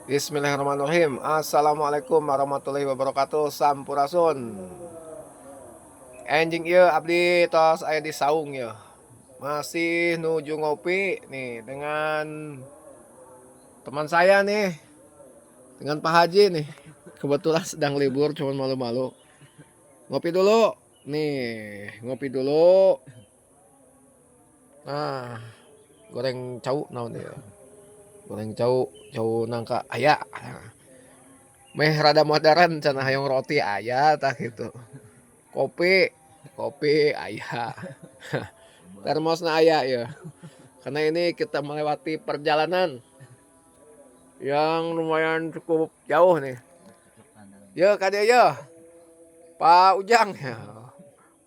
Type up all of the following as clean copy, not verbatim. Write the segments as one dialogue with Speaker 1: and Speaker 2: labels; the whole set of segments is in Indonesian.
Speaker 1: Bismillahirrahmanirrahim. Assalamualaikum warahmatullahi wabarakatuh. Sampurasun. Enjing ieu abdi tos aya di saung ya. Masih nuju ngopi nih dengan teman saya nih, dengan Pak Haji nih. Kebetulan sedang libur cuman malu-malu. Ngopi dulu. Nih, ngopi dulu. Nah, goreng cau naon ya. Goreng cau nangka aya. Meh rada modern cenah hayong roti aya tah gitu. Kopi, kopi aya. Termosna aya ya. Karena ini kita melewati perjalanan yang lumayan cukup jauh nih. Ya kade ya. Pak Ujang ya.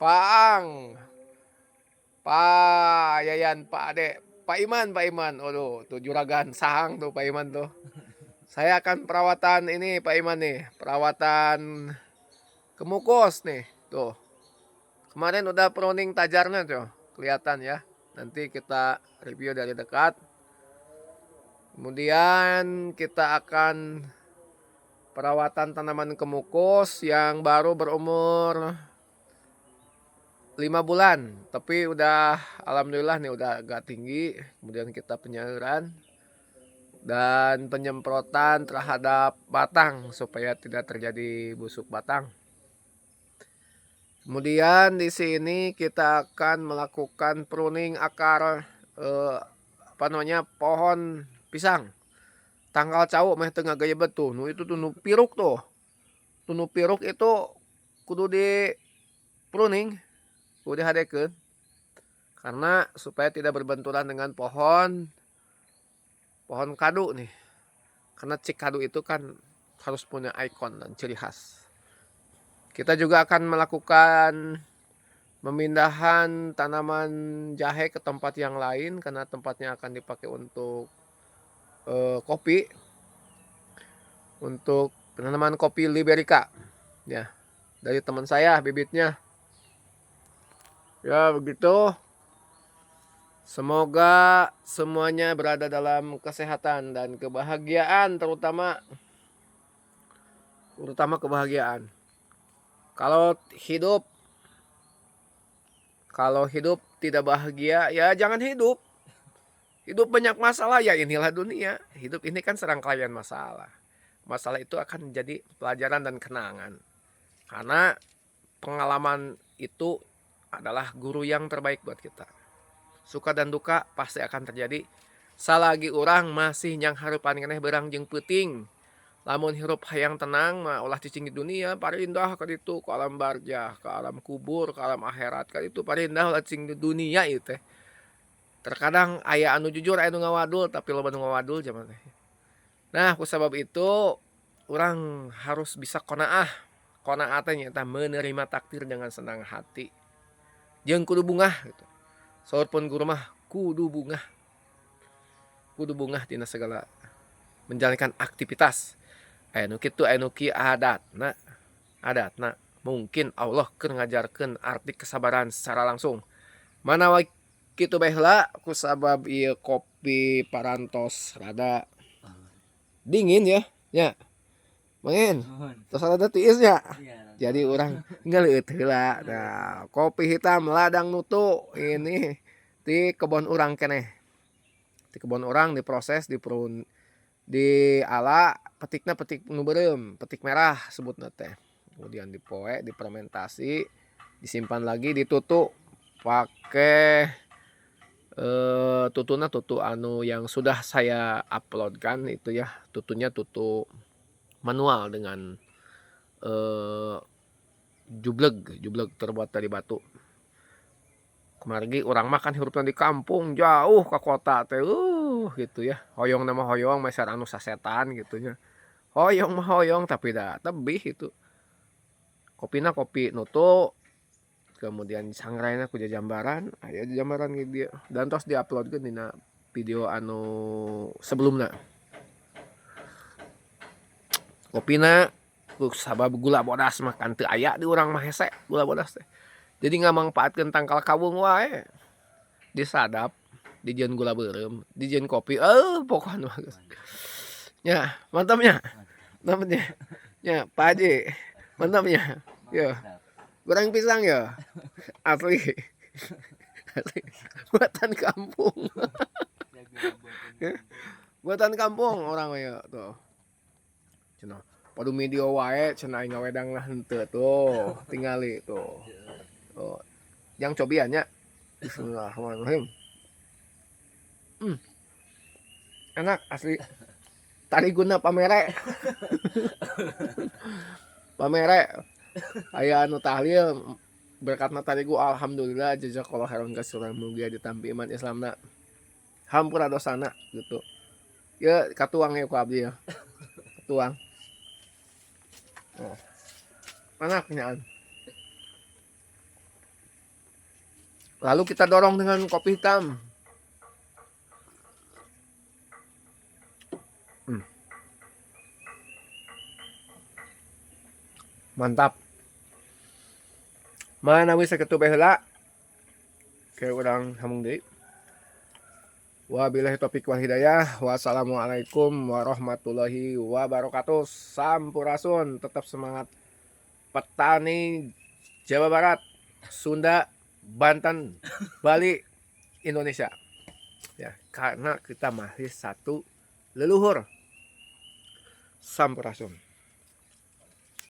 Speaker 1: Pak Ang, Pak Yayan, Pak Ade, Pak Iman. Aduh, tuh juragan sahang tuh Pak Iman tuh. Saya akan perawatan ini Pak Iman nih, perawatan kemukus nih. Tuh. Kemarin udah pruning tajarnya tuh, kelihatan ya. Nanti kita review dari dekat. Kemudian kita akan perawatan tanaman kemukus yang baru berumur 5 bulan. Tapi udah alhamdulillah nih udah agak tinggi. Kemudian kita penyairan dan penyemprotan terhadap batang supaya tidak terjadi busuk batang. Kemudian di sini kita akan melakukan pruning akar pohon pisang. Tangkal cau meh tengah gaya betul. Nu itu tuh nu piruk tuh. Tuh nu piruk itu kudu di pruning, kudu dihadekeun. Karena supaya tidak berbenturan dengan pohon kadu nih. Karena cik kadu itu kan harus punya ikon dan ciri khas. Kita juga akan melakukan memindahan tanaman jahe ke tempat yang lain karena tempatnya akan dipakai untuk kopi, untuk penanaman kopi Liberica ya, dari teman saya bibitnya ya. Begitu, semoga semuanya berada dalam kesehatan dan kebahagiaan, terutama kebahagiaan. Kalau hidup tidak bahagia ya jangan hidup. Hidup banyak masalah ya, inilah dunia. Hidup ini kan serangkaian masalah. Masalah itu akan menjadi pelajaran dan kenangan. Karena pengalaman itu adalah guru yang terbaik buat kita. Suka dan duka pasti akan terjadi. Salagi orang masih nyang harupan keneh berang jeung peuting. Lamun hirup hayang tenang mah ulah cicing di dunia parindah ka ditu, ke alam barjah, ke alam kubur, ke alam akhirat, ka ditu parindah ulah cicing di dunia ieu teh. Terkadang aya anu jujur aya anu ngawadul tapi loba anu ngawadul zaman teh. Nah, kusabab itu orang harus bisa qanaah. Qanaah teh nyaeta menerima takdir dengan senang hati. Jeung kudu bungah gitu. Saurpun guru mah kudu bungah. Kudu bungah dina segala menjalankan aktivitas. Aya nu kitu aya nu kieu adatna. Mungkin Allah keur ngajarkeun arti kesabaran secara langsung. Manawa kitu bae heula kusabab ieu kopi parantos rada dingin ya. Ya. Mangin. Tos rada tiis nya. Jadi orang ngeuleut heula. Nah, kopi hitam ladang nutu ini di kebon urang keneh. Di kebon urang diproses, diala, petikna petik nu beureum, petik merah sebutna teh. Kemudian dipoe, difermentasi, disimpan lagi, ditutu pakai tutuna tutu anu yang sudah saya uploadkan itu ya. Tutunya tutu manual dengan jubleg terbuat dari batu. Kemargi orang makan hirupna di kampung jauh ke kota teh gitu ya. Hoyong nama hoyong meser anu sasetan gitu nya. Hoyong mah hoyong tapi dah tebih itu. Kopina kopi nutu, kemudian sangrayna ku jajambaran, aya jajambaran gitu dia. Dan tos diuploadkeun dina video anu sebelumna. Kopina sabab gula bodas mah kan teu aya di urang mah hese gula bodas teh. Jadi ngamangpaatkeun tangkal kawung wae. Disadap, dijieun gula beureum, dijieun kopi, pokokna mah geus. Ya, mantapnya. Mantapnya. Ya, Pak Haji. Mantapnya. Ya,
Speaker 2: Mantap.
Speaker 1: goreng pisang ya. Asli. Asli. Buatan kampung.
Speaker 2: Jaga buatan
Speaker 1: Ya,
Speaker 2: kampung.
Speaker 1: buatan kampung orang ya tuh. Cenah. Padu video wae cenah aing ngawedang lah henteu tuh. Tingali tuh. Oh, yang cobiannya. Bismillahirrahmanirrahim. Hmm, enak asli. Tadi guna pamere. Pamere. Aya anu tahlil berkatna tadi gua alhamdulillah jazakallahu khairan ka surah mugia ditampi iman Islamna. Hampura dosana gitu. Ya katuang ya ku abdi ya. Katuang. Oh, enak nyaan. Lalu kita dorong dengan kopi hitam. Hmm, mantap. Mana wis sakitu bae heula. Ke urang hamung deui. Wabillahi taufiq wal hidayah. Wassalamualaikum warahmatullahi wabarakatuh. Sampurasun, tetap semangat petani Jawa Barat, Sunda, Banten, Bali, Indonesia. Ya, karena kita masih satu leluhur. Sampurasun.